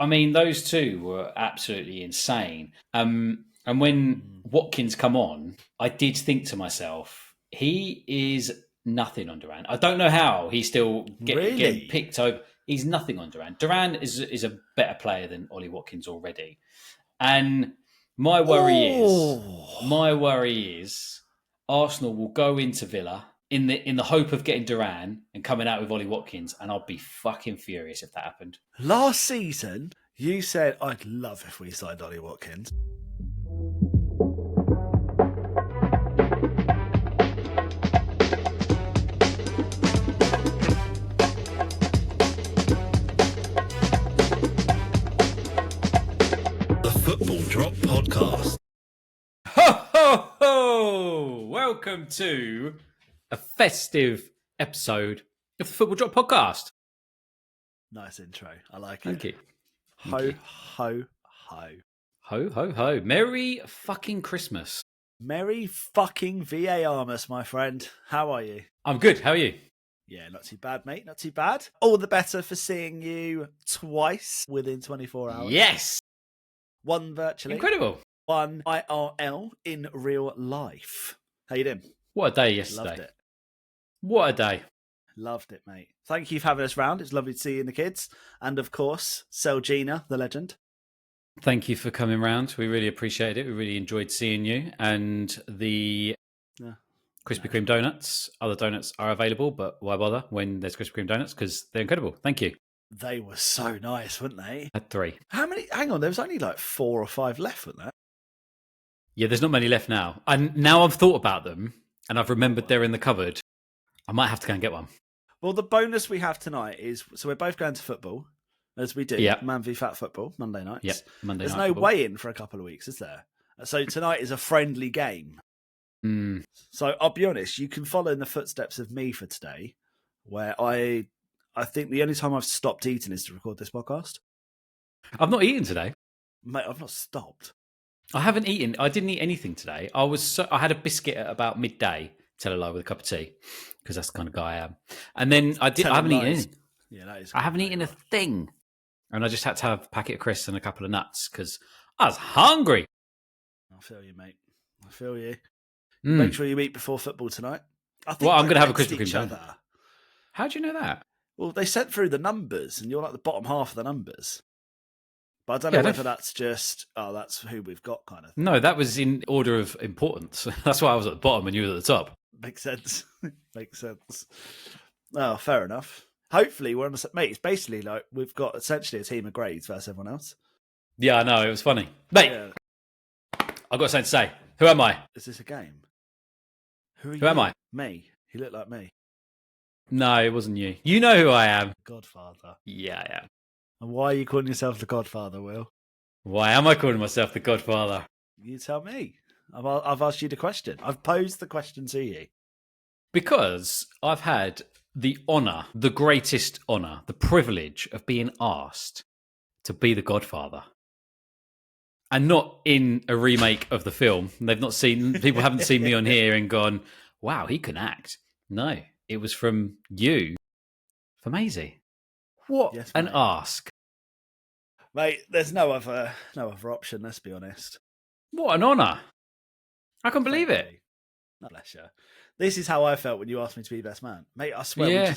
I mean, those two were absolutely insane. And when Watkins come on, I did think to myself, he is nothing on Duran. I don't know how he's still getting picked over. He's nothing on Duran. Duran is a better player than Ollie Watkins already. And my worry is Arsenal will go into Villa in the hope of getting Duran and coming out with Ollie Watkins, and I'll be fucking furious if that happened. Last season, you said, I'd love if we signed Ollie Watkins. The Football Drop Podcast. Ho, ho, ho! Welcome to a festive episode of the Football Drop Podcast. Nice intro. I like it. Thank you. Ho, ho, ho. Ho, ho, ho. Merry fucking Christmas. Merry fucking VAR-mas, my friend. How are you? I'm good. How are you? Yeah, not too bad, mate. Not too bad. All the better for seeing you twice within 24 hours. Yes. One virtually. Incredible. One IRL in real life. How you doing? What a day yesterday. Loved it. What a day. Loved it, mate. Thank you for having us round. It's lovely to see you and the kids. And of course, Selgina, the legend. Thank you for coming round. We really appreciate it. We really enjoyed seeing you. And the Krispy Kreme donuts, other donuts are available, but why bother when there's Krispy Kreme donuts? Because they're incredible. Thank you. They were so nice, weren't they? I had 3. How many? Hang on, there was only like 4 or 5 left, wasn't there? Yeah, there's not many left now. And now I've thought about them and I've remembered they're in the cupboard. I might have to go and get one. Well, the bonus we have tonight is, so we're both going to football, as we do. Yep. Man v Fat football, Monday nights. Yep, Monday There's night no football. weigh-in for a couple of weeks, is there? So tonight is a friendly game. Mm. So I'll be honest, you can follow in the footsteps of me for today, where I think the only time I've stopped eating is to record this podcast. I've not eaten today. Mate, I've not stopped. I haven't eaten. I didn't eat anything today. I had a biscuit at about midday, tell a lie, with a cup of tea, because that's the kind of guy I am. And then I haven't eaten anything. Yeah, that is. I haven't eaten a thing. And I just had to have a packet of crisps and a couple of nuts because I was hungry. I feel you, mate. I feel you. Mm. Make sure you eat before football tonight. I think Well, I'm we're going to have a next Krispy to each Kreme. other. How do you know that? Well, they sent through the numbers, and you're like the bottom half of the numbers. But I don't know whether that's just, that's who we've got kind of thing. No, that was in order of importance. That's why I was at the bottom and you were at the top. Makes sense. Makes sense. Oh, fair enough. Hopefully, we're on the mate. It's basically like we've got essentially a team of grades versus everyone else. Yeah, I know. It was funny. Mate, Yeah. I've got something to say. Who am I? Is this a game? Who Who am I? Me. You look like me. No, it wasn't you. You know who I am. Godfather. Yeah, I am. And why are you calling yourself the Godfather, Will? Why am I calling myself the Godfather? You tell me. I've asked you the question. I've posed the question to you. Because I've had the honour, the greatest honour, the privilege of being asked to be the Godfather. And not in a remake of the film. People haven't seen me on here and gone, wow, he can act. No, it was from you, for Maisie. What an ask. Mate, there's no other option, let's be honest. What an honour. I can't believe it. No, bless you. This is how I felt when you asked me to be best man. Mate, I swear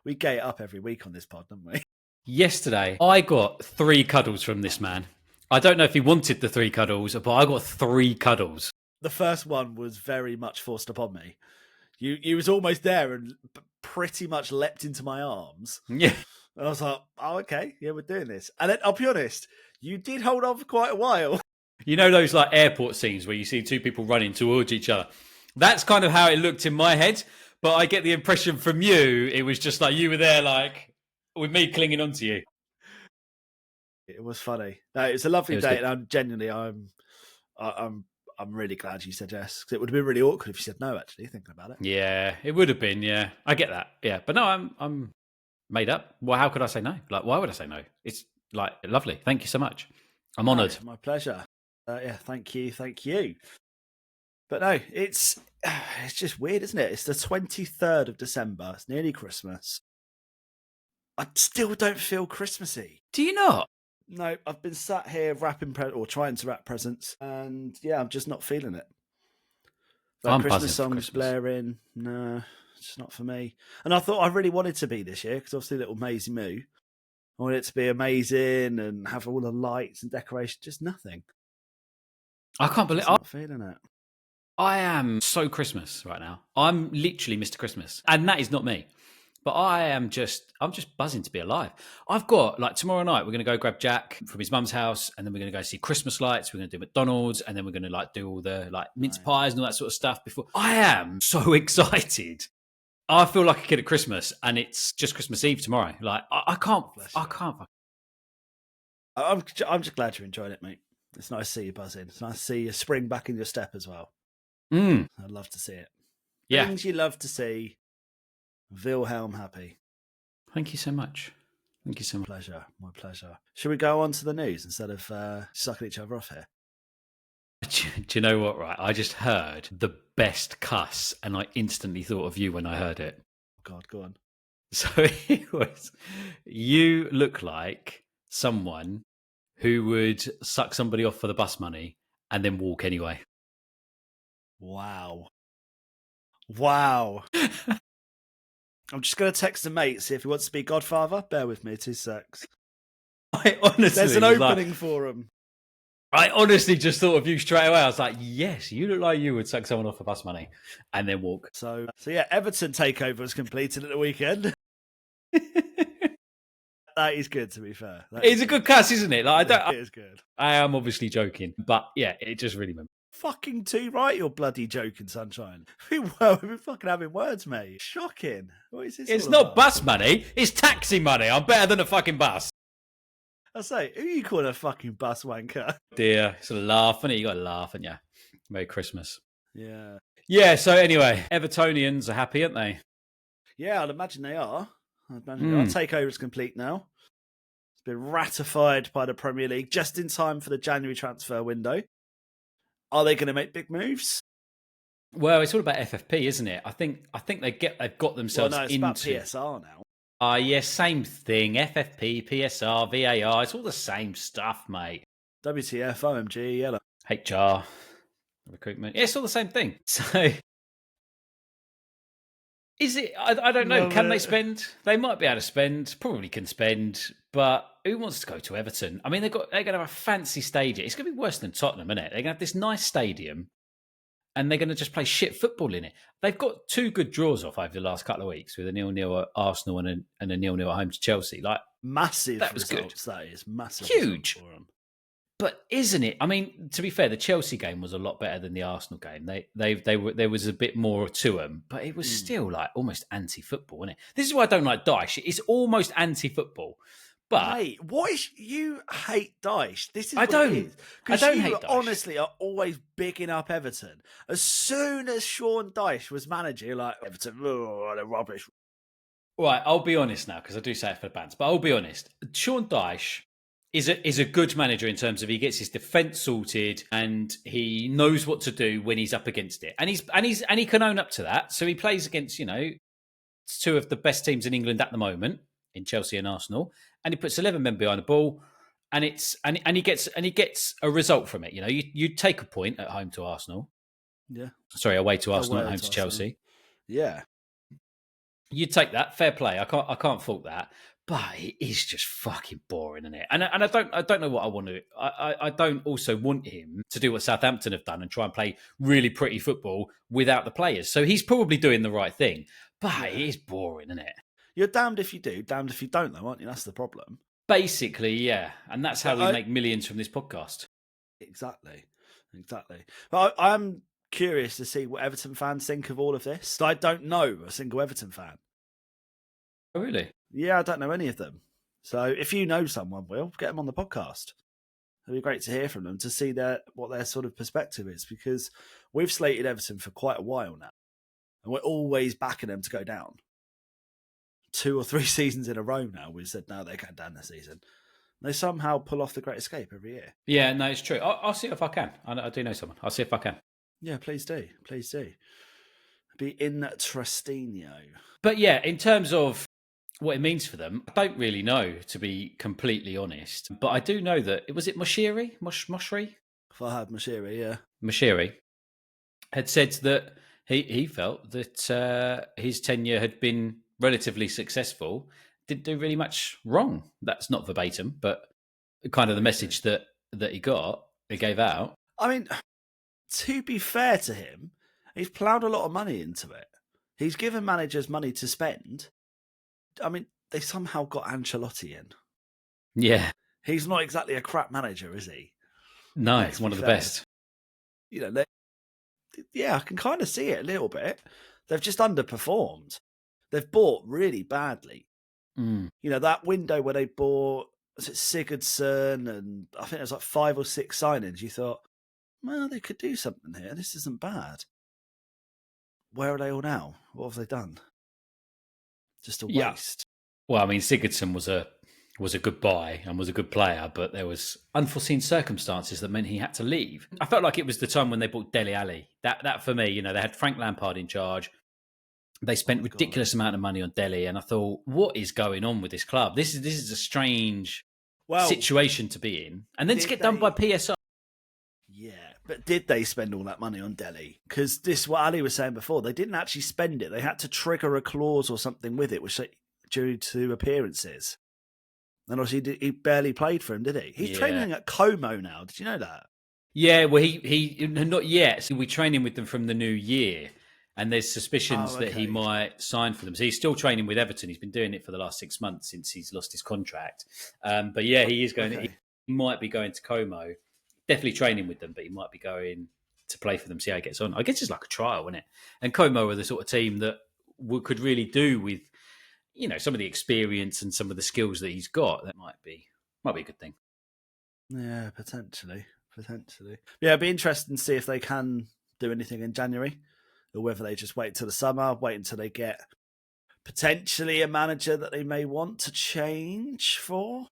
we get it up every week on this pod, don't we? Yesterday, I got 3 cuddles from this man. I don't know if he wanted the 3 cuddles, but I got 3 cuddles. The first one was very much forced upon me. You was almost there and pretty much leapt into my arms. Yeah. And I was like, oh, okay, yeah, we're doing this. And then, I'll be honest, you did hold on for quite a while. You know those like airport scenes where you see 2 people running towards each other? That's kind of how it looked in my head. But I get the impression from you, it was just like you were there like with me clinging onto you. It was funny. No, it was a lovely day. Good. And I'm really glad you said yes, because it would have been really awkward if you said no, actually, thinking about it. Yeah, it would have been, yeah. I get that. Yeah. But no, I'm made up. Well, how could I say no? Like, why would I say no? It's like lovely. Thank you so much. I'm honoured. My pleasure. Yeah, thank you. But no, it's just weird, isn't it? It's the 23rd of December. It's nearly Christmas. I still don't feel Christmassy. Do you not? No, I've been sat here wrapping or trying to wrap presents, and yeah, I'm just not feeling it. I'm Christmas buzzing for songs Christmas. blaring. No, it's not for me. And I thought I really wanted to be this year because obviously little Maisie Moo. I wanted it to be amazing and have all the lights and decoration. Just nothing. I can't believe Just not feeling it. I am so Christmas right now. I'm literally Mr. Christmas, and that is not me. But I'm just buzzing to be alive. I've got, like, tomorrow night, we're going to go grab Jack from his mum's house, and then we're going to go see Christmas lights. We're going to do McDonald's, and then we're going to, like, do all the, like, mince pies and all that sort of stuff before. I am so excited. I feel like a kid at Christmas, and it's just Christmas Eve tomorrow. Like, I can't. I'm just glad you're enjoying it, mate. It's nice to see you buzzing. It's nice to see you spring back in your step as well. I'd love to see it. Yeah. Things you love to see. Wilhelm happy. Thank you so much. Thank you so much. My pleasure. Should we go on to the news instead of sucking each other off here? Do you know what, right? I just heard the best cuss, and I instantly thought of you when I heard it. God, go on. So it was, you look like someone who would suck somebody off for the bus money and then walk anyway. Wow. I'm just going to text a mate, see if he wants to be Godfather. Bear with me, 2 secs. I honestly, There's an opening for him. I honestly just thought of you straight away. I was like, yes, you look like you would suck someone off for bus money and then walk. So yeah, Everton takeover was completed at the weekend. That is good, to be fair. It's a good cuss, isn't it? Like, it is good. I am obviously joking, but yeah, it just really meant. Fucking too right, you're bloody joking, sunshine. We've been fucking having words, mate. Shocking. What is this? It's not bus money, it's taxi money. I'm better than a fucking bus. I say, who you call a fucking bus wanker? Dear, it's a laugh, isn't it? You got to laugh, haven't you? Merry Christmas. Yeah. Yeah, so anyway, Evertonians are happy, aren't they? Yeah, I'd imagine they are. Our takeover is complete now. It's been ratified by the Premier League just in time for the January transfer window. Are they going to make big moves? Well, it's all about FFP, isn't it? I think they've got themselves it's into about PSR now. Yes, same thing. FFP, PSR, VAR, it's all the same stuff, mate. WTF, OMG, yellow. HR, recruitment. Yeah, it's all the same thing. So, is it? I don't know. Can they spend? They might be able to spend. Probably can spend. But who wants to go to Everton? I mean, they're going to have a fancy stadium. It's going to be worse than Tottenham, isn't it? They're going to have this nice stadium, and they're going to just play shit football in it. They've got 2 good draws off over the last couple of weeks with a 0-0 at Arsenal and a 0-0 at home to Chelsea. Like, massive that was results, good. That is massive. Huge. For them. But isn't it? I mean, to be fair, the Chelsea game was a lot better than the Arsenal game. There was a bit more to them, but it was still like almost anti-football, wasn't it? This is why I don't like Dyche. It's almost anti-football. But mate, you hate Dyche? This is I don't hate Dyche. Honestly are always bigging up Everton. As soon as Sean Dyche was manager, you're like, Everton, they're rubbish. Right, I'll be honest now because I do say it for the bands, but I'll be honest. Sean Dyche is a good manager in terms of he gets his defence sorted and he knows what to do when he's up against it, and he can own up to that. So he plays against 2 of the best teams in England at the moment in Chelsea and Arsenal, and he puts 11 men behind the ball, and he gets a result from it. You take a point at home to Arsenal. Yeah. Sorry, away to Arsenal, at home to Chelsea. Yeah. You take that, fair play. I can't fault that. But it is just fucking boring, isn't it? And I don't know what I want to. I don't also want him to do what Southampton have done and try and play really pretty football without the players. So he's probably doing the right thing. But it is boring, isn't it? You're damned if you do, damned if you don't, though, aren't you? That's the problem. Basically, yeah. And that's how we make millions from this podcast. Exactly. But I'm curious to see what Everton fans think of all of this. I don't know a single Everton fan. Oh, really? Yeah, I don't know any of them. So if you know someone, Will, get them on the podcast. It'd be great to hear from them, to see what their sort of perspective is, because we've slated Everton for quite a while now, and we're always backing them to go down. 2 or 3 seasons in a row now, we've said, no, they're going down this season. They somehow pull off the Great Escape every year. Yeah, no, it's true. I'll see if I can. I do know someone. I'll see if I can. Yeah, please do. Be in Trustino. But yeah, in terms of what it means for them, I don't really know, to be completely honest. But I do know that, was it Moshiri? Moshiri? Fahad Moshiri, yeah. Moshiri had said that he felt that his tenure had been relatively successful, didn't do really much wrong. That's not verbatim, but kind of the message that he gave out. I mean, to be fair to him, he's ploughed a lot of money into it. He's given managers money to spend. I mean, they somehow got Ancelotti in. Yeah. He's not exactly a crap manager, is he? No, it's one of the best. You know, I can kind of see it a little bit. They've just underperformed. They've bought really badly. Mm. You know, that window where they bought, was it Sigurdsson, and I think it was like 5 or 6 signings. You thought, well, they could do something here. This isn't bad. Where are they all now? What have they done? Just a waste. Well, I mean, Sigurdsson was a good buy and was a good player, but there was unforeseen circumstances that meant he had to leave. I felt like it was the time when they bought Dele Alli. That for me, you know, they had Frank Lampard in charge. They spent ridiculous amount of money on Dele, and I thought, what is going on with this club? This is a strange situation to be in, and then to get done by PSR. Yeah, but did they spend all that money on Dele? Because this, what Ali was saying before, they didn't actually spend it. They had to trigger a clause or something with it, which due to appearances. And obviously, he barely played for him, did he? He's training at Como now. Did you know that? Yeah, well, he not yet. So we're training with them from the new year, and there's suspicions that he might sign for them. So he's still training with Everton. He's been doing it for the last 6 months since he's lost his contract. But yeah, he is going. He might be going to Como. Definitely training with them, but he might be going to play for them. See how he gets on. I guess it's like a trial, isn't it? And Como are the sort of team that could really do with, you know, some of the experience and some of the skills that he's got. That might be a good thing. Yeah, potentially. Yeah, it'd be interesting to see if they can do anything in January, or whether they just wait till the summer, wait until they get potentially a manager that they may want to change for.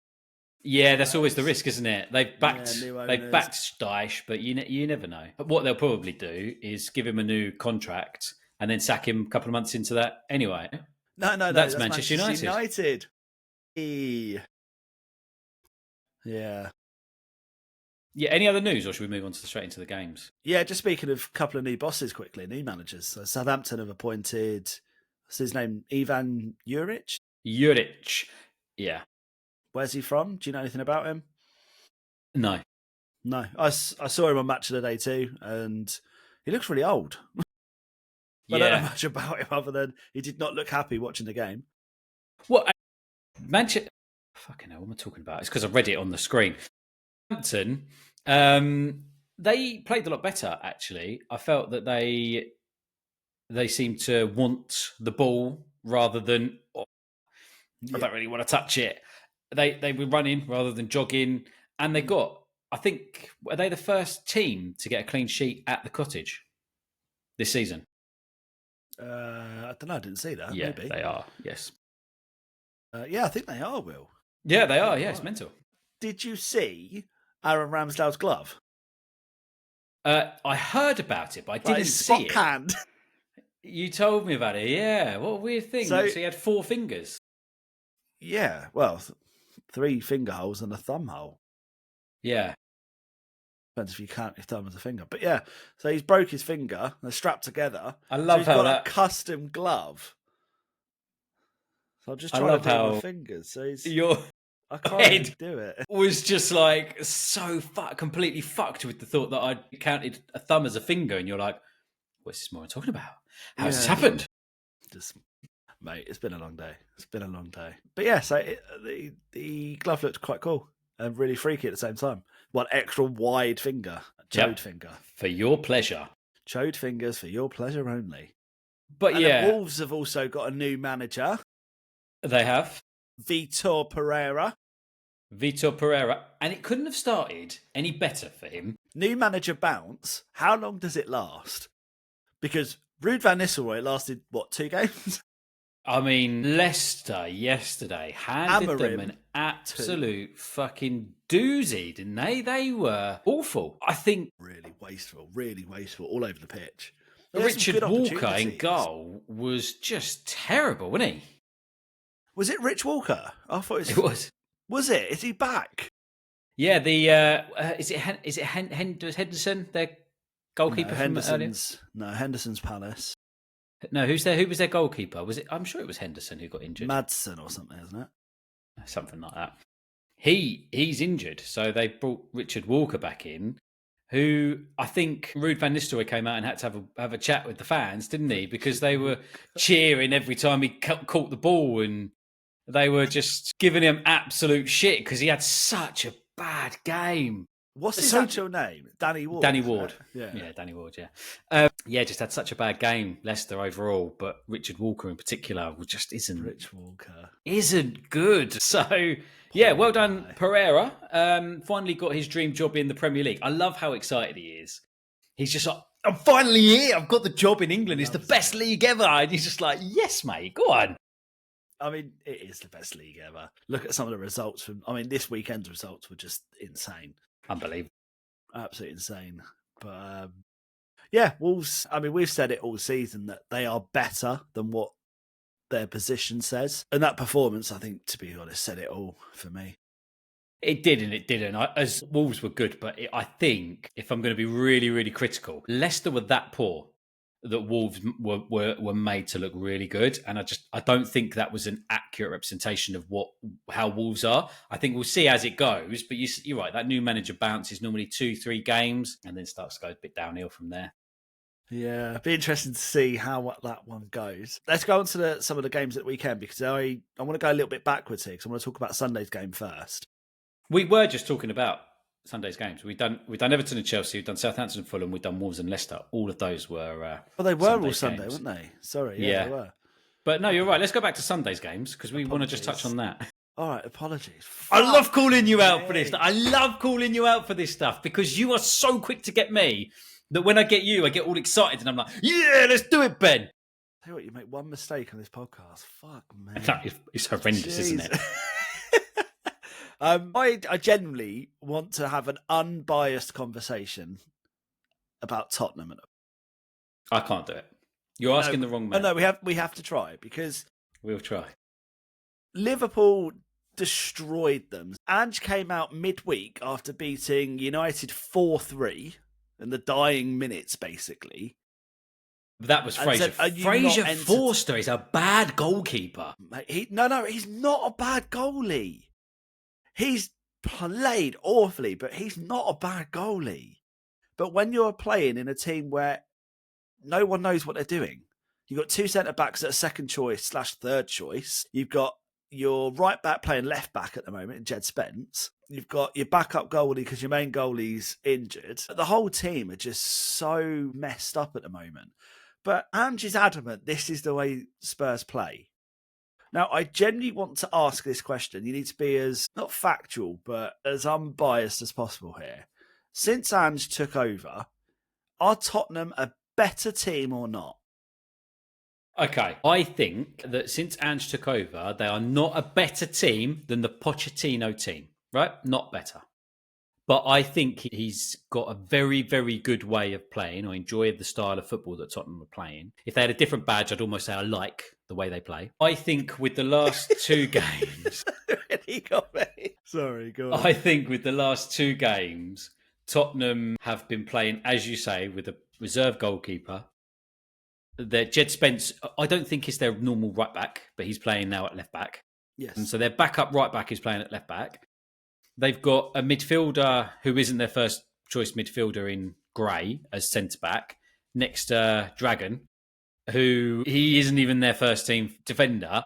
Yeah, that's always the risk, isn't it? They've backed Dyche, but you never know. But what they'll probably do is give him a new contract and then sack him a couple of months into that anyway. No, that's Manchester United. Yeah. Yeah, any other news, or should we move on straight into the games? Yeah, just speaking of a couple of new bosses quickly, new managers. So Southampton have appointed, what's his name, Ivan Juric? Juric, yeah. Where's he from? Do you know anything about him? No. I saw him on Match of the Day too, and he looks really old. I don't know much about him other than he did not look happy watching the game. What? Manchester... Fucking hell, what am I talking about? It's because I read it on the screen. Southampton, they played a lot better, actually. I felt that they seemed to want the ball rather than, I don't really want to touch it. They were running rather than jogging, and they got, I think, were they the first team to get a clean sheet at the Cottage this season? I don't know, I didn't see that. Yeah, maybe. They are, yes. Yeah, I think they are, Will. Yeah, they are, yeah, it's mental. Did you see Aaron Ramsdale's glove? I heard about it, but I didn't see it. Hand. You told me about it, yeah. What a weird thing. So he had 4 fingers. Yeah, well, 3 finger holes and a thumb hole. Yeah. Depends if you count your thumb as a finger. But yeah, so he's broke his finger. They're strapped together. I love so how got a custom glove. So I'm just trying to do my fingers. So I can't do it. Was just like so completely fucked with the thought that I counted a thumb as a finger, and you're like, what's this more I'm talking about? How's this happened? Mate, it's been a long day. But yeah, so the glove looked quite cool and really freaky at the same time. One extra wide finger, chode finger. For your pleasure. Chode fingers for your pleasure only. But and the Wolves have also got a new manager. They have. Vitor Pereira. And it couldn't have started any better for him. New manager bounce. How long does it last? Because Ruud van Nistelrooy lasted, 2 games? I mean, Leicester yesterday handed them an absolute fucking doozy, didn't they? They were awful. I think... Really wasteful all over the pitch. Richard Walker in goal was just terrible, wasn't he? Was it Rich Walker? I thought It was. Was it? Is he back? Yeah, is it Henderson, their goalkeeper from earlier? Henderson's Palace. No, who's there? Who was their goalkeeper? Was it? I'm sure it was Henderson who got injured. Madsen or something, isn't it? Something like that. He's injured, so they brought Richard Walker back in, who I think Ruud van Nistelrooy came out and had to have a chat with the fans, didn't he? Because they were cheering every time he caught the ball, and they were just giving him absolute shit because he had such a bad game. What's his actual name? Danny Ward. Danny Ward. Yeah, Danny Ward, yeah. Just had such a bad game, Leicester overall, but Richard Walker in particular just isn't... Rich Walker. Isn't good. So, yeah, well done, Pereira. Finally got his dream job in the Premier League. I love how excited he is. He's just like, I'm finally here. I've got the job in England. It's the best league ever. And he's just like, yes, mate, go on. I mean, it is the best league ever. Look at some of the results this weekend's results were just insane. Unbelievable. Absolutely insane. But yeah, Wolves, we've said it all season that they are better than what their position says. And that performance, I think, to be honest, said it all for me. It did and it didn't. As Wolves were good, but I think, if I'm going to be really, really critical, Leicester were that poor that Wolves were made to look really good, and I don't think that was an accurate representation of how Wolves are. I think we'll see as it goes, but you're right. That new manager bounce is normally 2-3 games, and then starts to go a bit downhill from there. Yeah, it'd be interesting to see how that one goes. Let's go on to some of the games at the weekend, because I want to go a little bit backwards here, because I want to talk about Sunday's game first. We were just talking about Sunday's games. We've done Everton and Chelsea. We've done Southampton and Fulham. We've done Wolves and Leicester. All of those were. Well, they were Sunday's all Sunday, games. weren't they? Sorry, yeah, they were. But no, you're right. Let's go back to Sunday's games because we want to just touch on that. All right, apologies. I love calling you out for this. I love calling you out for this stuff because you are so quick to get me that when I get you, I get all excited and I'm like, yeah, let's do it, Ben. Tell you what, you make one mistake on this podcast. Fuck, man. It's horrendous, isn't it? I genuinely want to have an unbiased conversation about Tottenham. I can't do it. You're asking the wrong man. No, we have to try, because we'll try. Liverpool destroyed them. Ange came out midweek after beating United 4-3 in the dying minutes, basically. That was Fraser. Fraser Forster is a bad goalkeeper. He's not a bad goalie. He's played awfully, but he's not a bad goalie. But when you're playing in a team where no one knows what they're doing, you've got two centre-backs that are second choice / third choice. You've got your right back playing left back at the moment in Jed Spence. You've got your backup goalie because your main goalie's injured. The whole team are just so messed up at the moment. But Ange is adamant this is the way Spurs play. Now, I genuinely want to ask this question. You need to be as, not factual, but as unbiased as possible here. Since Ange took over, are Tottenham a better team or not? Okay, I think that since Ange took over, they are not a better team than the Pochettino team, right? Not better. But I think he's got a very, very good way of playing. I enjoy the style of football that Tottenham are playing. If they had a different badge, I'd almost say I like the way they play. I think with the last two games... Sorry, go on. I think with the last two games, Tottenham have been playing, as you say, with a reserve goalkeeper. Their Jed Spence, I don't think is their normal right back, but he's playing now at left back. Yes. And so their backup right back is playing at left back. They've got a midfielder who isn't their first choice midfielder in Gray as centre back, next to Dragon, who he isn't even their first team defender.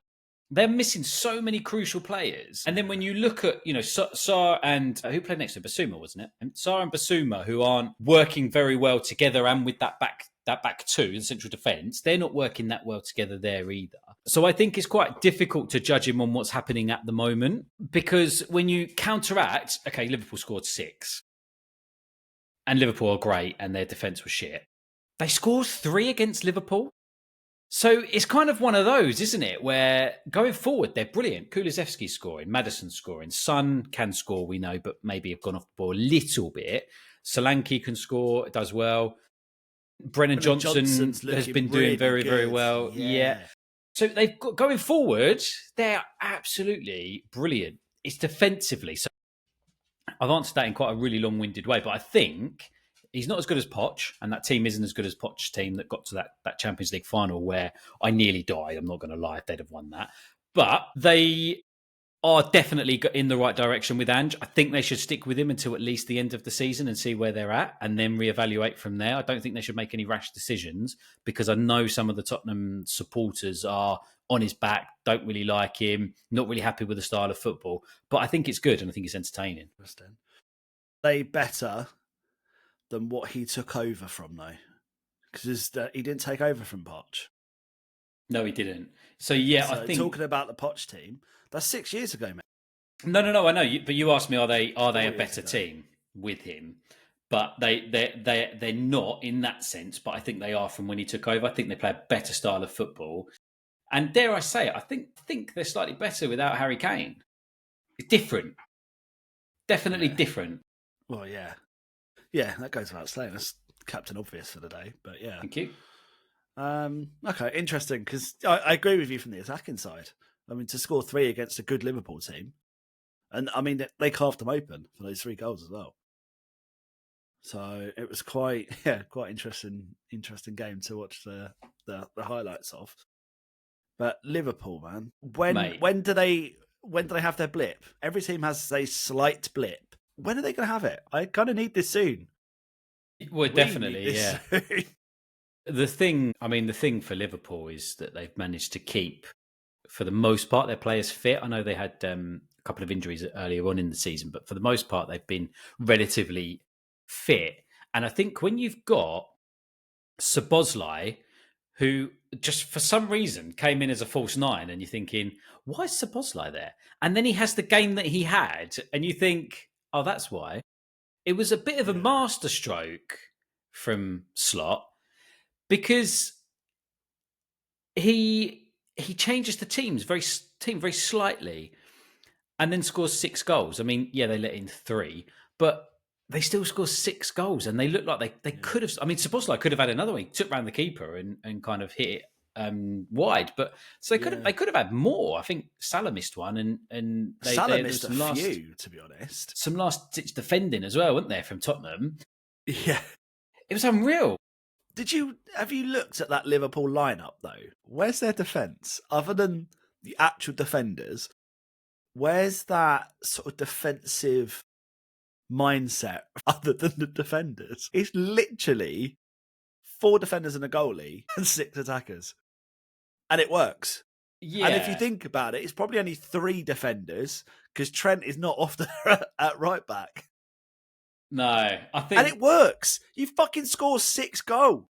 They're missing so many crucial players. And then when you look at, Sarr and who played next to Basuma, wasn't it? And Sarr and Basuma, who aren't working very well together, and with that back two, the central defence, they're not working that well together there either. So I think it's quite difficult to judge him on what's happening at the moment, because when you counteract, okay, Liverpool scored 6 and Liverpool are great and their defence was shit. They scored 3 against Liverpool. So it's kind of one of those, isn't it, where going forward, they're brilliant. Kulusevski's scoring, Maddison's scoring, Son can score, we know, but maybe have gone off the ball a little bit. Solanke can score, does well. Brennan Johnson has been doing very, very well. Yeah. So they've got going forward, they're absolutely brilliant. It's defensively. So I've answered that in quite a really long-winded way, but I think he's not as good as Poch, and that team isn't as good as Poch's team that got to that Champions League final where I nearly died. I'm not going to lie if they'd have won that. But they are definitely in the right direction with Ange. I think they should stick with him until at least the end of the season and see where they're at and then reevaluate from there. I don't think they should make any rash decisions because I know some of the Tottenham supporters are on his back, don't really like him, not really happy with the style of football. But I think it's good and I think it's entertaining. They better than what he took over from, though, because he didn't take over from Poch. No, he didn't. So, yeah, So I think... talking about the Poch team, that's 6 years ago, mate. No, I know. But you asked me, are they a better team with him? But they're not in that sense. But I think they are from when he took over. I think they play a better style of football. And dare I say it, I think they're slightly better without Harry Kane. It's different. Definitely different. Well, yeah. Yeah, that goes without saying. That's Captain Obvious for the day. But yeah. Thank you. Okay, interesting, because I agree with you from the attacking side. I mean, to score 3 against a good Liverpool team, and I mean they carved them open for those 3 goals as well. So it was quite interesting game to watch the highlights of. But Liverpool, man, when do they have their blip? Every team has a slight blip. When are they going to have it? I kind of need this soon. Well, definitely, yeah. The thing for Liverpool is that they've managed to keep, for the most part, their players fit. I know they had a couple of injuries earlier on in the season, but for the most part, they've been relatively fit. And I think when you've got Szoboszlai, who just for some reason came in as a false 9, and you're thinking, why is Szoboszlai there? And then he has the game that he had, and you think, oh, that's why. It was a bit of a masterstroke from Slot, because he changes the team very slightly and then scores 6 goals. I mean, yeah, they let in 3, but they still score 6 goals, and they look like they could have. I mean, Szoboszlai could have had another one. He took round the keeper and kind of hit it wide, but so they could have had more. I think Salah missed one, and Salah missed a few, to be honest. Some last ditch defending as well, weren't there, from Tottenham? Yeah, it was unreal. Have you looked at that Liverpool lineup though? Where's their defence other than the actual defenders? Where's that sort of defensive mindset other than the defenders? It's literally 4 defenders and a goalie and 6 attackers, and it works. Yeah. And if you think about it, it's probably only 3 defenders because Trent is not often at right back. No, I think... And it works. You fucking score 6 goals.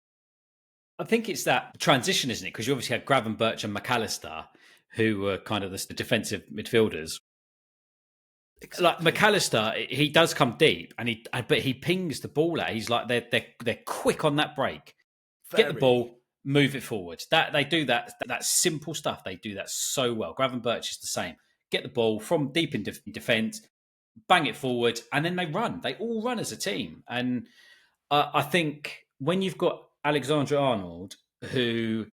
I think it's that transition, isn't it? Because you obviously had Gravenberch and McAllister, who were kind of the defensive midfielders. Exactly. Like McAllister, he does come deep, but he pings the ball out. He's like, they're quick on that break. Get the ball, move it forward. That they do that simple stuff. They do that so well. Gravenberch is the same. Get the ball from deep in defence, bang it forward, and then they run. They all run as a team. And I think when you've got Alexander-Arnold, who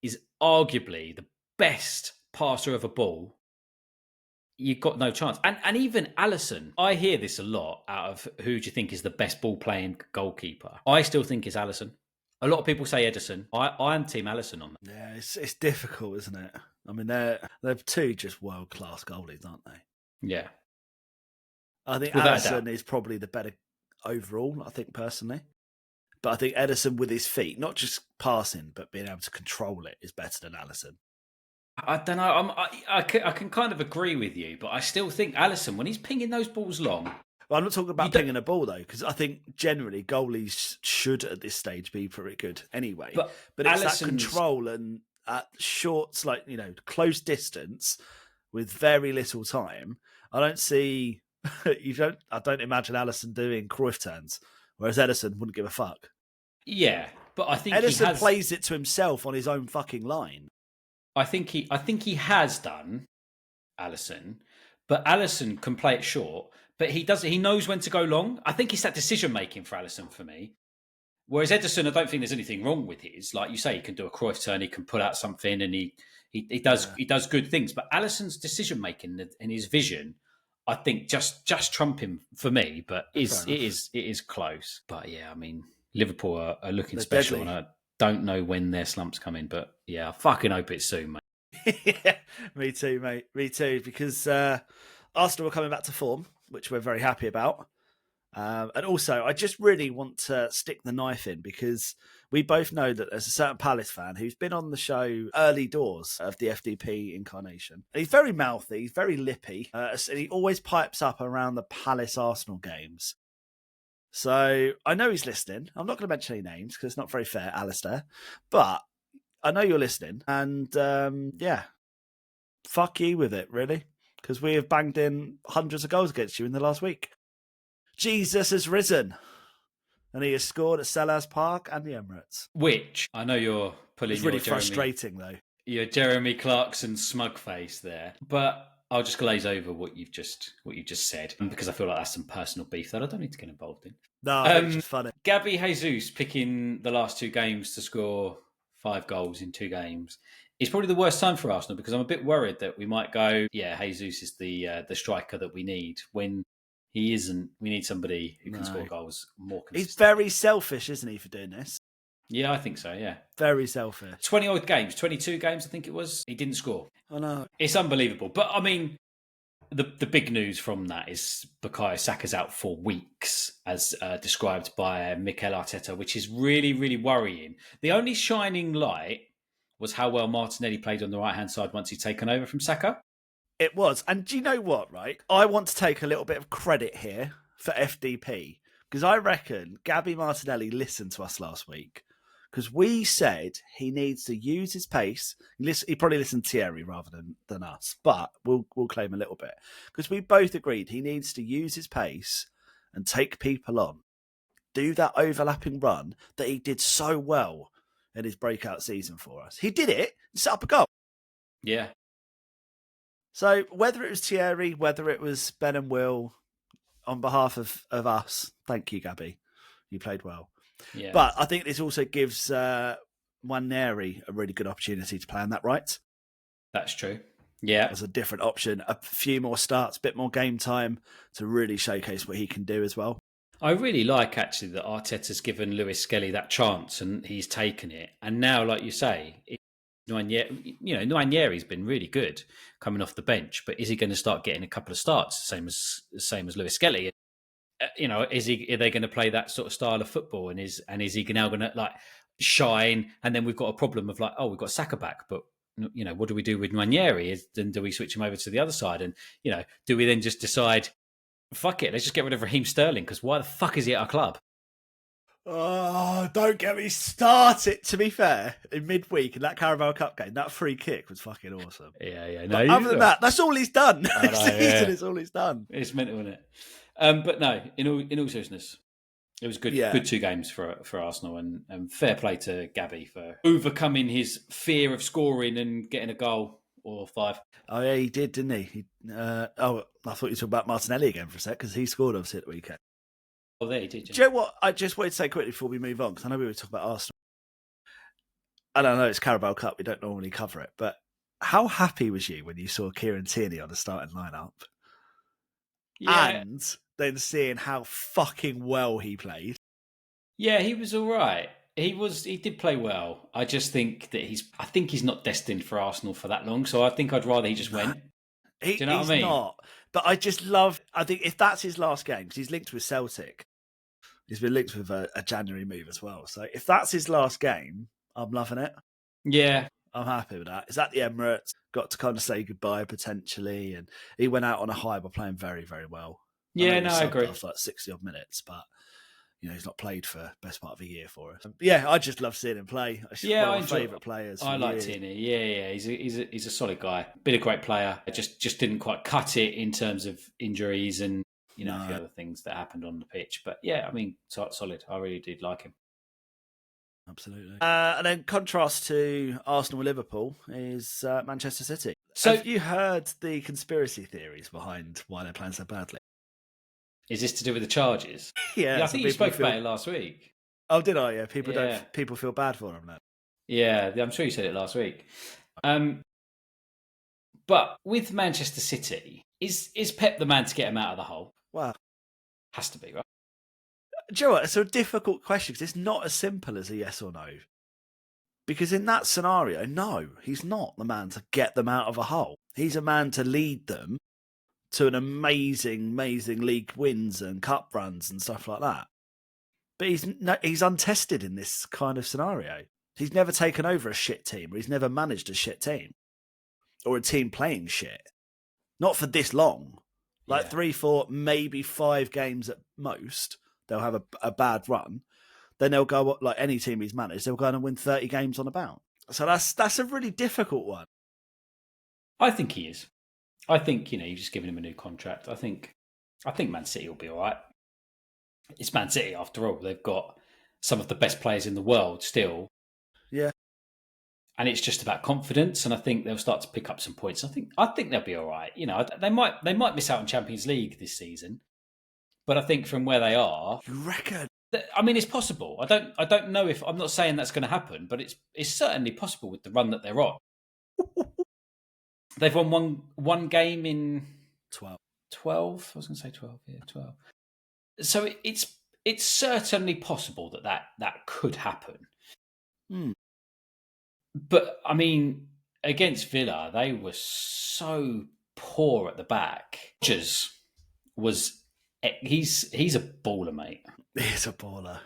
is arguably the best passer of a ball, you've got no chance. And even Alisson, I hear this a lot out of who do you think is the best ball-playing goalkeeper. I still think it's Alisson. A lot of people say Ederson. I am Team Alisson on that. Yeah, it's difficult, isn't it? I mean, they're 2 just world-class goalies, aren't they? Yeah. I think Alisson is probably the better overall, I think, personally. But I think Ederson with his feet, not just passing, but being able to control it, is better than Alisson. I don't know. I can kind of agree with you, but I still think Alisson, when he's pinging those balls long... Well, I'm not talking about pinging a ball, though, because I think generally goalies should, at this stage, be pretty good anyway. But it's that control and at short, close distance with very little time. I don't see... I don't imagine Alisson doing Cruyff turns, whereas Ederson wouldn't give a fuck. Yeah, but I think Ederson plays it to himself on his own fucking line. I think he has done Alisson, but Alisson can play it short. But he knows when to go long. I think it's that decision making for Alisson for me. Whereas Ederson, I don't think there's anything wrong with his. Like you say, he can do a Cruyff turn, he can pull out something, and he does good things. But Alisson's decision making and his vision, I think, just trump him for me. But it is close. But yeah, I mean, Liverpool are looking They're special, deadly. and I don't know when their slump's coming. But yeah, I fucking hope it's soon, mate. Yeah, me too, mate. Me too, because Arsenal are coming back to form, which we're very happy about. And also, I just really want to stick the knife in because we both know that there's a certain Palace fan who's been on the show early doors of the FDP incarnation. And he's very mouthy, he's very lippy, and he always pipes up around the Palace Arsenal games. So I know he's listening. I'm not going to mention any names because it's not very fair, Alistair. But I know you're listening. And yeah, fuck you with it, really. Because we have banged in hundreds of goals against you in the last week. Jesus has risen, and he has scored at Selhurst Park and the Emirates. Which I know you're pulling. It's really frustrating, though. Your Jeremy Clarkson smug face there, but I'll just glaze over what you've just said because I feel like that's some personal beef that I don't need to get involved in. No, it's just funny. Gabby Jesus picking the last 2 games to score 5 goals in 2 games. It's probably the worst time for Arsenal because I'm a bit worried that we might go, yeah, Jesus is the striker that we need when. He isn't. We need somebody who can score goals more consistently. He's very selfish, isn't he, for doing this? Yeah, I think so, yeah. Very selfish. 20-odd games, 22 games, I think it was. He didn't score. I know. It's unbelievable. But, I mean, the big news from that is Bukayo Saka's out for weeks, as described by Mikel Arteta, which is really, really worrying. The only shining light was how well Martinelli played on the right-hand side once he'd taken over from Saka. It was. And do you know what, right? I want to take a little bit of credit here for FDP because I reckon Gabby Martinelli listened to us last week because we said he needs to use his pace. He probably listened to Thierry rather than us, but we'll claim a little bit because we both agreed he needs to use his pace and take people on. Do that overlapping run that he did so well in his breakout season for us. He did it and set up a goal. Yeah. So whether it was Thierry, whether it was Ben and Will, on behalf of us, thank you, Gabby. You played well. Yeah. But I think this also gives Nwaneri a really good opportunity to play on that right. That's true. Yeah. As a different option, a few more starts, a bit more game time to really showcase what he can do as well. I really like, actually, that Arteta's given Lewis Skelly that chance and he's taken it. And now, like you say, Nwaneri's been really good coming off the bench, but is he going to start getting a couple of starts, same as Lewis Skelly? Are they going to play that sort of style of football? And is he now going to like shine? And then we've got a problem of like, we've got Saka back, but what do we do with Nwaneri? Then do we switch him over to the other side? And do we then just decide, fuck it, let's just get rid of Raheem Sterling because why the fuck is he at our club? Oh, don't get me started. To be fair, in midweek in that Carabao Cup game, that free kick was fucking awesome. Yeah. No, other than that, that's all he's done. This season is all he's done. It's mental, isn't it? But no, in all seriousness, it was good. Yeah. Good 2 games for Arsenal, and fair play to Gabby for overcoming his fear of scoring and getting a goal or 5. Oh yeah, he did, didn't he? I thought you were talking about Martinelli again for a sec because he scored obviously at the weekend. Oh, there he did. Yeah. Do you know what? I just wanted to say quickly before we move on because I know we were talking about Arsenal. I don't know, it's Carabao Cup. We don't normally cover it, but how happy was you when you saw Kieran Tierney on the starting lineup? Yeah. And then seeing how fucking well he played. Yeah, he was all right. He did play well. I just think that he's not destined for Arsenal for that long. So I think I'd rather he just went. Do you know what I mean? He's not. But I think if that's his last game, because he's linked with Celtic, he's been linked with a January move as well. So if that's his last game, I'm loving it. Yeah. I'm happy with that. It's at the Emirates, got to kind of say goodbye potentially. And he went out on a high by playing very, very well. Yeah, I agree. After like 60 odd minutes, but he's not played for best part of a year for us. Yeah, I just love seeing him play. One of my favourite players. I like Tierney. Yeah. He's a solid guy. Been a great player. Just didn't quite cut it in terms of injuries and a few other things that happened on the pitch. But yeah, I mean, solid. I really did like him. Absolutely. And then contrast to Arsenal and Liverpool is Manchester City. So have you heard the conspiracy theories behind why they're playing so badly? Is this to do with the charges? Yeah, I think you spoke about it last week. Oh, did I? Yeah, Yeah. people feel bad for him now. Yeah, I'm sure you said it last week. But with Manchester City, is Pep the man to get him out of the hole? Wow. Has to be, right? Do you know what? It's a difficult question because it's not as simple as a yes or no. Because in that scenario, no, he's not the man to get them out of a hole. He's a man to lead them to an amazing league wins and cup runs and stuff like that. But he's untested in this kind of scenario. He's never taken over a shit team, or he's never managed a shit team, or a team playing shit. Not for this long. Like 3, 4, maybe 5 games at most, they'll have a bad run. Then they'll go, like any team he's managed, they'll go and win 30 games on a bounce. So that's a really difficult one. I think he is. I think, you've just given him a new contract. I think Man City will be all right. It's Man City after all. They've got some of the best players in the world still. Yeah. And it's just about confidence, and I think they'll start to pick up some points. I think they'll be all right. They might miss out on Champions League this season, but I think from where they are, you reckon? I mean, it's possible. I don't know if I'm not saying that's going to happen, but it's certainly possible with the run that they're on. They've won one game in 12. I was going to say 12. Yeah, 12. So it's certainly possible that could happen. But I mean, against Villa, they were so poor at the back. Rodgers he's a baller, mate. He's a baller.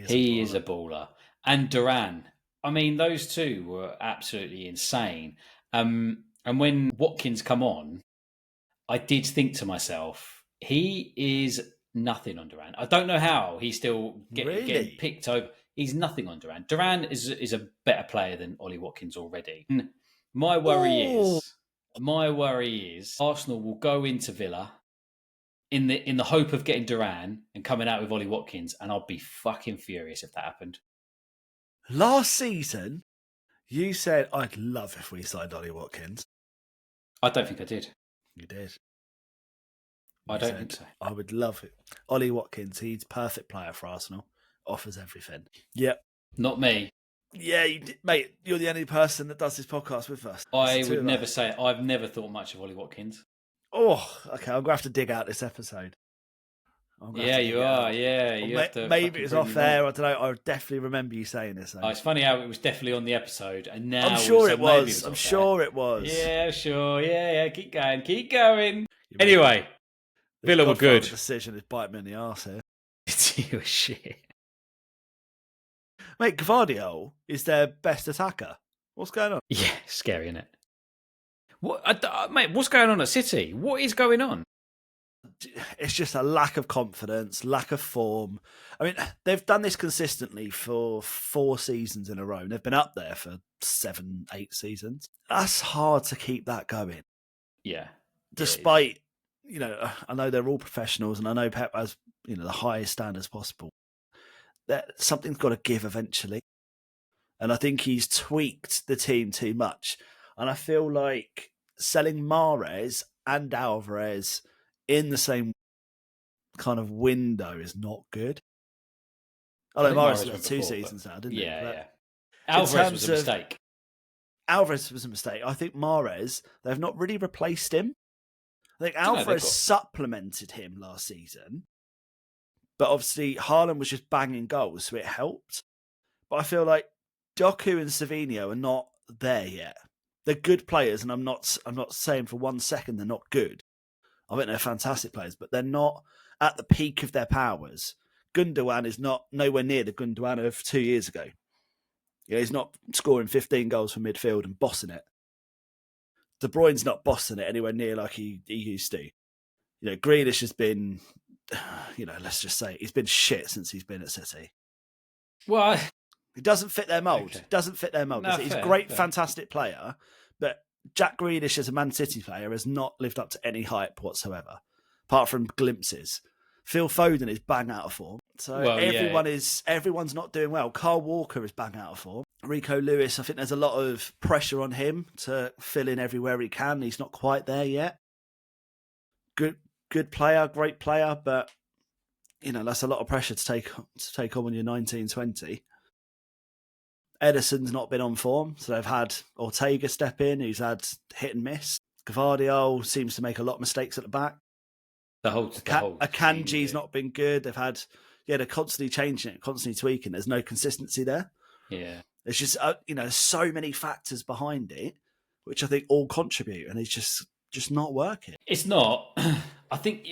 He is a baller. And Duran, I mean, those two were absolutely insane. And when Watkins come on, I did think to myself, he is nothing on Duran. I don't know how he's still getting picked over. He's nothing on Duran. Duran is a better player than Ollie Watkins already. My worry is Arsenal will go into Villa in the hope of getting Duran and coming out with Ollie Watkins, and I'll be fucking furious if that happened. Last season, you said, I'd love if we signed Ollie Watkins. I don't think I did. You did. I don't think so. I would love it. Ollie Watkins, he's a perfect player for Arsenal. Offers everything. Yep. Not me. Yeah, mate, you're the only person that does this podcast with us. I would never say it. I've never thought much of Ollie Watkins. Oh, okay. I'm going to have to dig out this episode. Yeah, you are. Yeah, you have to. Maybe it was off air. I don't know. I definitely remember you saying this. Oh, it's funny how it was definitely on the episode, and now I'm sure it was. I'm sure it was. Yeah, sure. Yeah. Keep going. Anyway, Villa were good. The decision is biting me in the arse here. You shit. Mate, Gvardiol is their best attacker. What's going on? Yeah, scary, isn't it? Mate, what's going on at City? What is going on? It's just a lack of confidence, lack of form. I mean, they've done this consistently for 4 seasons in a row. They've been up there for 7, 8 seasons. That's hard to keep that going. Yeah. Despite, I know they're all professionals and I know Pep has, the highest standards possible. Something's got to give eventually. And I think he's tweaked the team too much. And I feel like selling Mahrez and Alvarez in the same kind of window is not good. I know Mahrez had 2 seasons now, didn't he? Yeah. Alvarez was a mistake. Alvarez was a mistake. I think Mahrez, they've not really replaced him. I think Alvarez supplemented him last season. But obviously, Haaland was just banging goals, so it helped. But I feel like Doku and Savinho are not there yet. They're good players, and I'm not saying for 1 second they're not good. I think they're fantastic players, but they're not at the peak of their powers. Gundogan is not nowhere near the Gundogan of 2 years ago. He's not scoring 15 goals from midfield and bossing it. De Bruyne's not bossing it anywhere near like he used to. Grealish has been, let's just say he's been shit since he's been at City. Well, he doesn't fit their mould. Okay. Doesn't fit their mould. No, he's a great, fantastic player, but Jack Grealish as a Man City player has not lived up to any hype whatsoever, apart from glimpses. Phil Foden is bang out of form. So everyone's not doing well. Kyle Walker is bang out of form. Rico Lewis, I think there's a lot of pressure on him to fill in everywhere he can. He's not quite there yet. Good player, great player, but that's a lot of pressure to take on when you're 19, 20. Ederson's not been on form, so they've had Ortega step in, who's had hit and miss. Gvardiol seems to make a lot of mistakes at the back. Akanji's not been good. They're constantly changing it, constantly tweaking. There's no consistency there. Yeah. It's just, so many factors behind it, which I think all contribute, and it's just not working. It's not. I think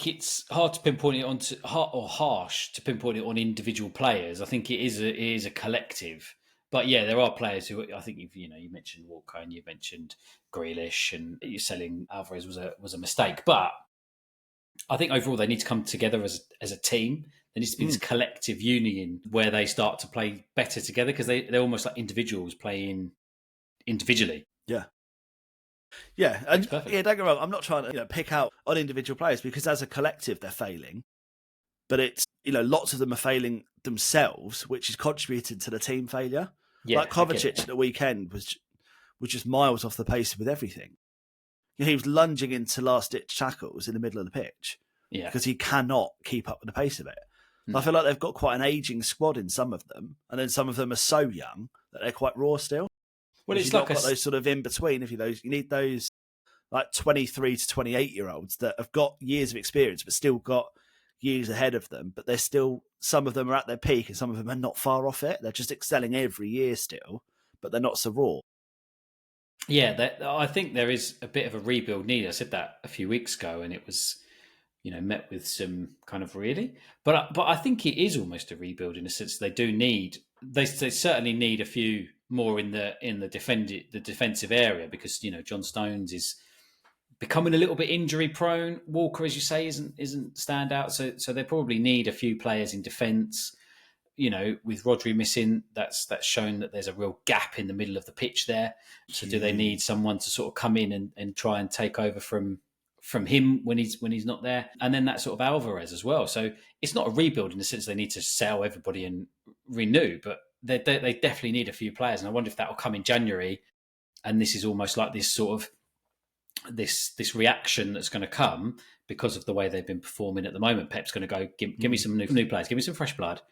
it's hard to pinpoint it harsh to pinpoint it on individual players. I think it is a collective. But yeah, there are players who I think you mentioned Walker and you mentioned Grealish, and you selling Alvarez was a mistake. But I think overall they need to come together as a team. There needs to be this collective union where they start to play better together, because they're almost like individuals playing individually. Yeah. Yeah, and don't get me wrong, I'm not trying to pick out on individual players, because as a collective they're failing. But it's lots of them are failing themselves, which is contributing to the team failure. Yeah, like Kovacic at the weekend was just miles off the pace with everything. He was lunging into last-ditch tackles in the middle of the pitch because he cannot keep up with the pace of it. I feel like they've got quite an ageing squad in some of them, and then some of them are so young that they're quite raw still. Well, it's like got those sort of in between. You need those like 23 to 28-year-olds that have got years of experience, but still got years ahead of them. But they're still, some of them are at their peak, and some of them are not far off it. They're just excelling every year still, but they're not so raw. Yeah, I think there is a bit of a rebuild need. I said that a few weeks ago, and it was, met with some kind of really. But I think it is almost a rebuild in a sense. They certainly need a few more in the defensive area, because John Stones is becoming a little bit injury prone. Walker, as you say, isn't standout. So they probably need a few players in defence. With Rodri missing, that's shown that there's a real gap in the middle of the pitch there. So do they need someone to sort of come in and try and take over from him when he's not there? And then that sort of Alvarez as well. So it's not a rebuild in the sense they need to sell everybody and renew, but they definitely need a few players. And I wonder if that will come in January. And this is almost like this sort of this reaction that's going to come because of the way they've been performing at the moment. Pep's going to go, give me some new players, give me some fresh blood.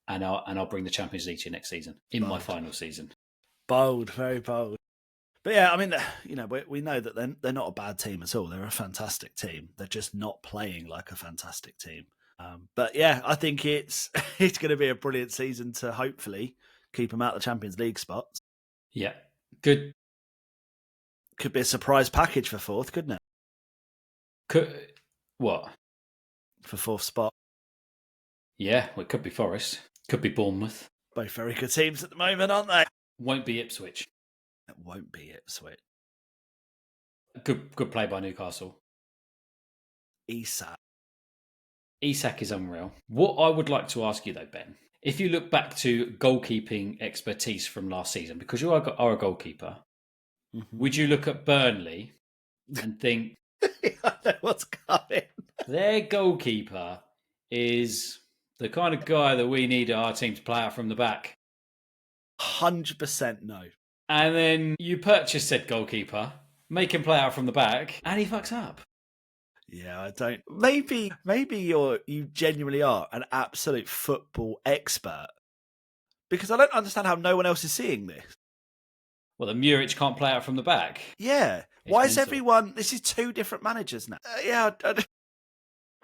And I'll bring the Champions League to you next season, in my final season. Bold, very bold. But yeah, I mean, we know that they're not a bad team at all. They're a fantastic team. They're just not playing like a fantastic team. But yeah, I think it's going to be a brilliant season to hopefully keep them out of the Champions League spots. Yeah, good. Could be a surprise package for fourth, couldn't it? What? For fourth spot. Yeah, well, it could be Forest. Could be Bournemouth. Both very good teams at the moment, aren't they? Won't be Ipswich. It won't be Ipswich. Good play by Newcastle. Isak is unreal. What I would like to ask you though, Ben, if you look back to goalkeeping expertise from last season, because you are a goalkeeper, would you look at Burnley and think, I know what's coming. Their goalkeeper is the kind of guy that we need our team to play out from the back? 100% no. And then you purchase said goalkeeper, make him play out from the back, and he fucks up. Yeah, I don't. Maybe you genuinely are an absolute football expert, because I don't understand how no one else is seeing this. Well, the Muric can't play out from the back. Yeah. Why is everyone? This is two different managers now.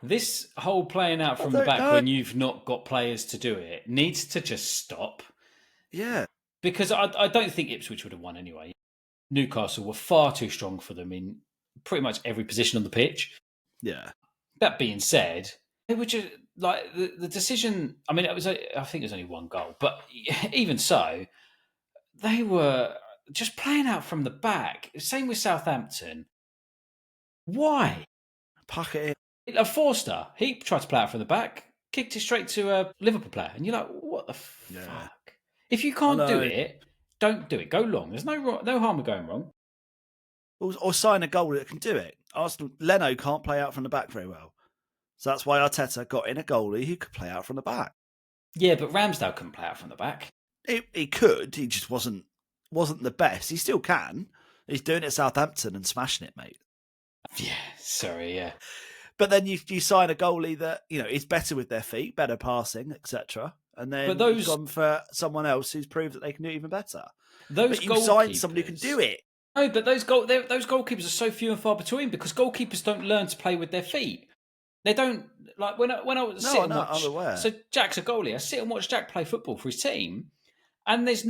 This whole playing out from the back when you've not got players to do it needs to just stop. Yeah. Because I don't think Ipswich would have won anyway. Newcastle were far too strong for them in pretty much every position on the pitch. Yeah. That being said, it was just like the decision. I mean, I think it was only one goal, but even so, they were just playing out from the back. Same with Southampton. Why? Pack it in. Forster, he tried to play out from the back, kicked it straight to a Liverpool player, and you're like, what the fuck? If you can't do it, don't do it. Go long. There's no harm in going wrong. Or sign a goal that can do it. Arsenal, Leno can't play out from the back very well. So that's why Arteta got in a goalie who could play out from the back. Yeah, but Ramsdale couldn't play out from the back. He could. He just wasn't the best. He still can. He's doing it at Southampton and smashing it, mate. Yeah, sorry, yeah. But then you sign a goalie that is better with their feet, better passing, etc. And then you've gone for someone else who's proved that they can do even better. But you've signed somebody who can do it. No, but those goalkeepers are so few and far between because goalkeepers don't learn to play with their feet. They don't like when I sit and watch. I'm aware. So Jack's a goalie. I sit and watch Jack play football for his team, and it's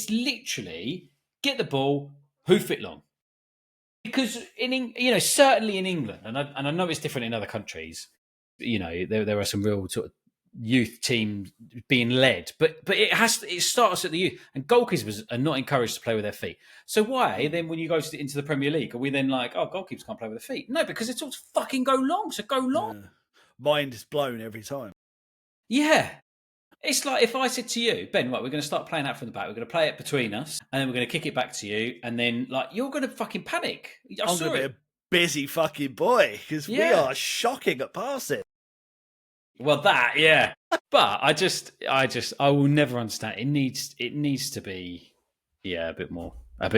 literally get the ball, hoof it long. Because certainly in England, and I know it's different in other countries. There are some real sort of youth teams being led, but it starts at the youth, and goalkeepers are not encouraged to play with their feet. So why then, when you go into the Premier League, are we then like, oh, goalkeepers can't play with their feet? No, because it's all fucking go long. So go long. Yeah. Mind is blown every time. Yeah. It's like if I said to you, Ben, right, we're going to start playing out from the back. We're going to play it between us, and then we're going to kick it back to you, and then you're going to fucking panic. I'm going to be a busy fucking boy because we are shocking at passing. Well, yeah, but I will never understand. It needs to be, a bit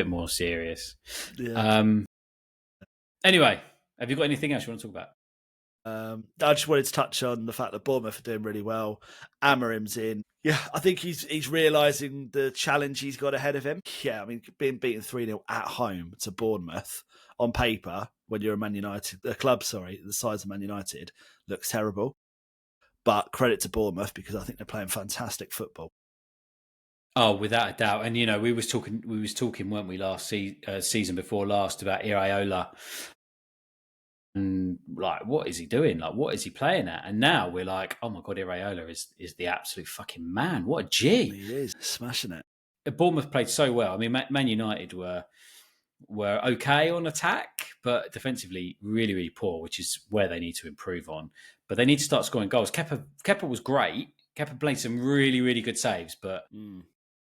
more serious. Yeah. Anyway, have you got anything else you want to talk about? I just wanted to touch on the fact that Bournemouth are doing really well. Amarim's in. Yeah, I think he's realising the challenge he's got ahead of him. Yeah, I mean, being beaten 3-0 at home to Bournemouth on paper, when you're a club, the size of Man United, looks terrible. But credit to Bournemouth because I think they're playing fantastic football. Oh, without a doubt. And we was talking, weren't we, last season before last about Iraola. And what is he doing? What is he playing at? And now we're like, oh my God, Iraola is the absolute fucking man. What a G. He is smashing it. Bournemouth played so well. I mean, Man United were okay on attack, but defensively really, really poor, which is where they need to improve on. But they need to start scoring goals. Kepa was great. Kepa played some really, really good saves. But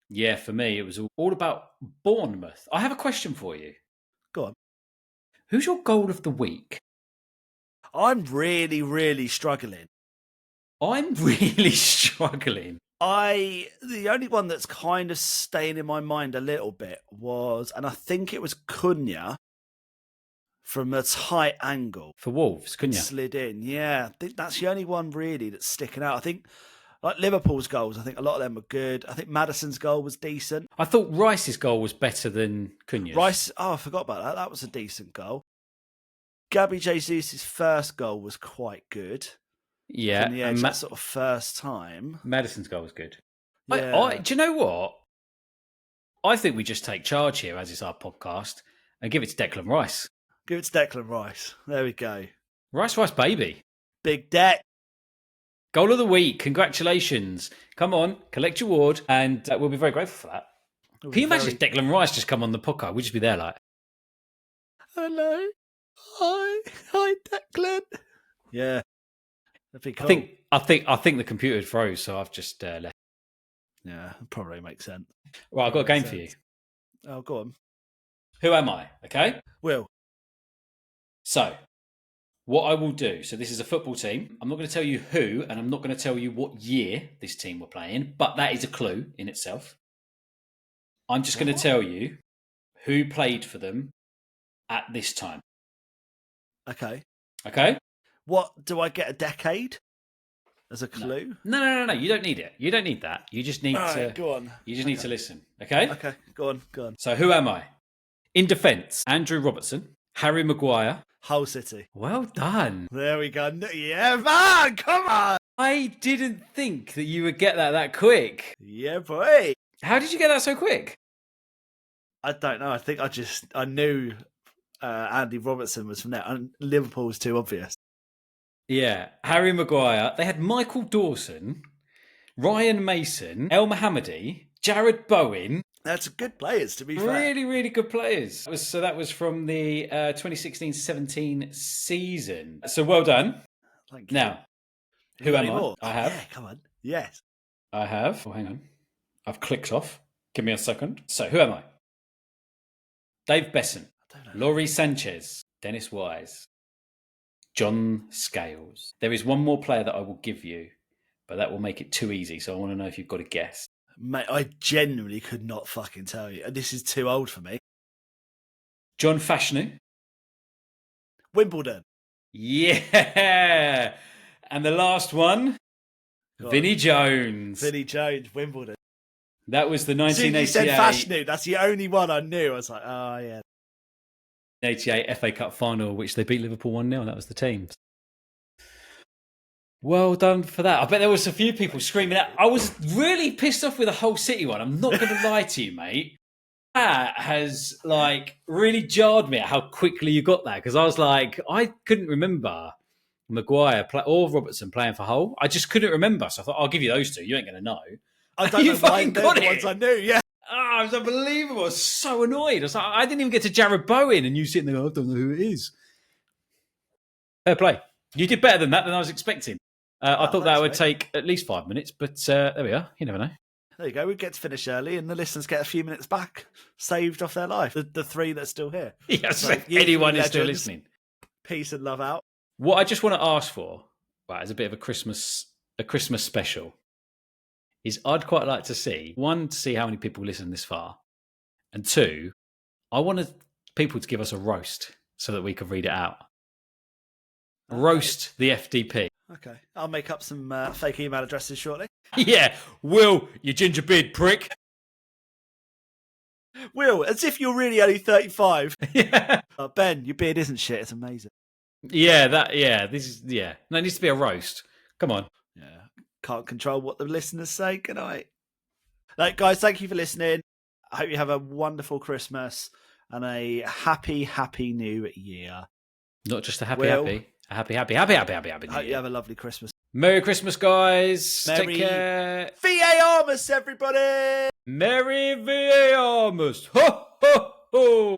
yeah, for me, it was all about Bournemouth. I have a question for you. Go on. Who's your goal of the week? I'm really, really struggling. I'm really struggling. The only one that's kind of staying in my mind a little bit was, and I think it was Cunha from a tight angle. For Wolves, Cunha. Slid in. Yeah, I think that's the only one really that's sticking out. I think Liverpool's goals, I think a lot of them were good. I think Maddison's goal was decent. I thought Rice's goal was better than Cunha's. Rice, I forgot about that. That was a decent goal. Gabby Jesus' first goal was quite good. Yeah. From the edge, that sort of first time. Maddison's goal was good. Yeah. Do you know what? I think we just take charge here, as it's our podcast, and give it to Declan Rice. Give it to Declan Rice. There we go. Rice, baby. Big Deck. Goal of the week. Congratulations. Come on, collect your award, and we'll be very grateful for that. Can you imagine if Declan Rice just come on the podcast? We'd just be there like... Hello. Hi, Declan. Yeah. That'd be cool. I think the computer froze, so I've just left. Yeah, probably makes sense. Right, I've got a game for you. Oh, go on. Who am I? Okay? Will. So, what I will do, so this is a football team. I'm not going to tell you who, and I'm not going to tell you what year this team were playing, but that is a clue in itself. I'm just going to tell you who played for them at this time. Okay. Okay? What, do I get a decade as a clue? No. You don't need it. You don't need that. You just need to... Go on. You just need to listen. Okay? Okay, go on. So who am I? In defence, Andrew Robertson, Harry Maguire. Hull City. Well done. There we go. Yeah, man, come on. I didn't think that you would get that quick. Yeah, boy. How did you get that so quick? I don't know. I think I knew Andy Robertson was from there. And Liverpool was too obvious. Yeah, Harry Maguire. They had Michael Dawson, Ryan Mason, El Mohammadi, Jared Bowen. That's good players, to be fair. Really, really good players. So that was from the 2016-17 season. So well done. Thank you. Now, who am more? I? I have. Yeah, come on. Yes. I have. Oh, hang on. I've clicked off. Give me a second. So who am I? Dave Besson, Laurie Sanchez, Dennis Wise, John Scales. There is one more player that I will give you, but that will make it too easy. So I want to know if you've got a guess. Mate, I genuinely could not fucking tell you. This is too old for me. John Fashanu. Wimbledon. Yeah. And the last one, Go on. Vinnie Jones. Vinnie Jones, Wimbledon. That was the As soon as you said 1988 Fashanu, that's the only one I knew. I was like, oh, yeah. 88 FA Cup final, which they beat Liverpool 1-0. That was the team. Well done for that. I bet there was a few people screaming out. I was really pissed off with the whole City one. I'm not going to lie to you, mate. That has really jarred me at how quickly you got that, because I was like, I couldn't remember Maguire or Robertson playing for Hull. I just couldn't remember. So I thought, I'll give you those two. You ain't going to know. I don't You know why fucking they're got the it. ones I knew, yeah. Oh, it was unbelievable. I was so annoyed. I was like, I didn't even get to Jared Bowen, and you sitting there, I don't know who it is. Fair play. You did better than I was expecting. I thought that would take at least 5 minutes, but there we are. You never know. There you go. We get to finish early, and the listeners get a few minutes back, saved off their life. The three that's still here. Yes, So, if you anyone three is still legends, listening. Peace and love out. What I just want to ask for, right, as a bit of a Christmas special, is I'd quite like to see, one, to see how many people listen this far, and two, I wanted people to give us a roast so that we could read it out. Okay. Roast the FDP. Okay. I'll make up some fake email addresses shortly. Yeah, Will, you ginger beard prick. Will, as if you're really only 35. Yeah. Ben, your beard isn't shit. It's amazing. Yeah, No, it needs to be a roast. Come on. Yeah. Can't control what the listeners say, can I? Guys, thank you for listening. I hope you have a wonderful Christmas and a happy, happy new year. Not just a happy, Will. happy. A happy I new hope you year. have a lovely Christmas. Merry Christmas, guys. Merry Take care. VAR-mas, everybody! Merry VAR-mas. Ho, ho, ho.